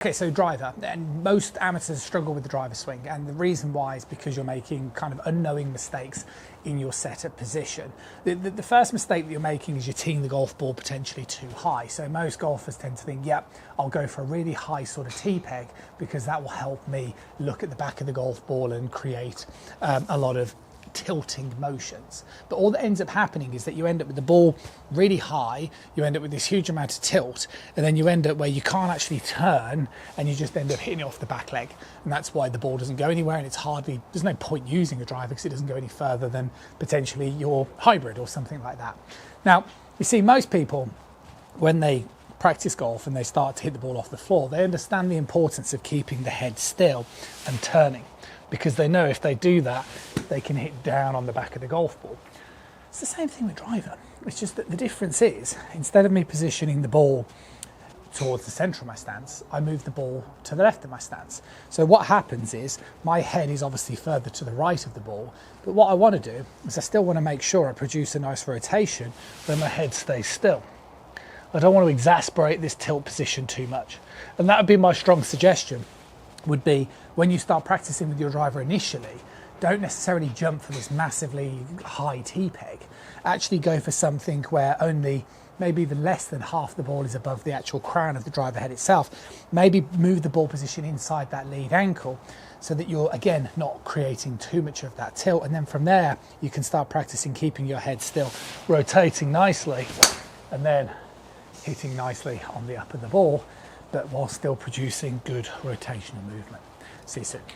Okay, so driver, and most amateurs struggle with the driver swing, and the reason why is because you're making kind of unknowing mistakes in your setup position. The first mistake that you're making is you're teeing the golf ball potentially too high. So most golfers tend to think, yep, I'll go for a really high sort of tee peg because that will help me look at the back of the golf ball and create a lot of tilting motions. But all that ends up happening is that you end up with the ball really high, you end up with this huge amount of tilt, and then you end up where you can't actually turn and you just end up hitting it off the back leg. And that's why the ball doesn't go anywhere, and there's no point using a driver because it doesn't go any further than potentially your hybrid or something like that. Now, you see, most people, when they practice golf and they start to hit the ball off the floor, they understand the importance of keeping the head still and turning, because they know if they do that, they can hit down on the back of the golf ball. It's the same thing with driver. It's just that the difference is, instead of me positioning the ball towards the centre of my stance, I move the ball to the left of my stance. So what happens is, my head is obviously further to the right of the ball, but what I want to do is I still want to make sure I produce a nice rotation where my head stays still. I don't want to exasperate this tilt position too much. And that would be my strong suggestion, would be when you start practicing with your driver initially, don't necessarily jump for this massively high tee peg. Actually go for something where only maybe even less than half the ball is above the actual crown of the driver head itself. Maybe move the ball position inside that lead ankle so that you're, again, not creating too much of that tilt. And then from there, you can start practicing keeping your head still, rotating nicely, and then hitting nicely on the up of the ball, but while still producing good rotational movement. See you soon.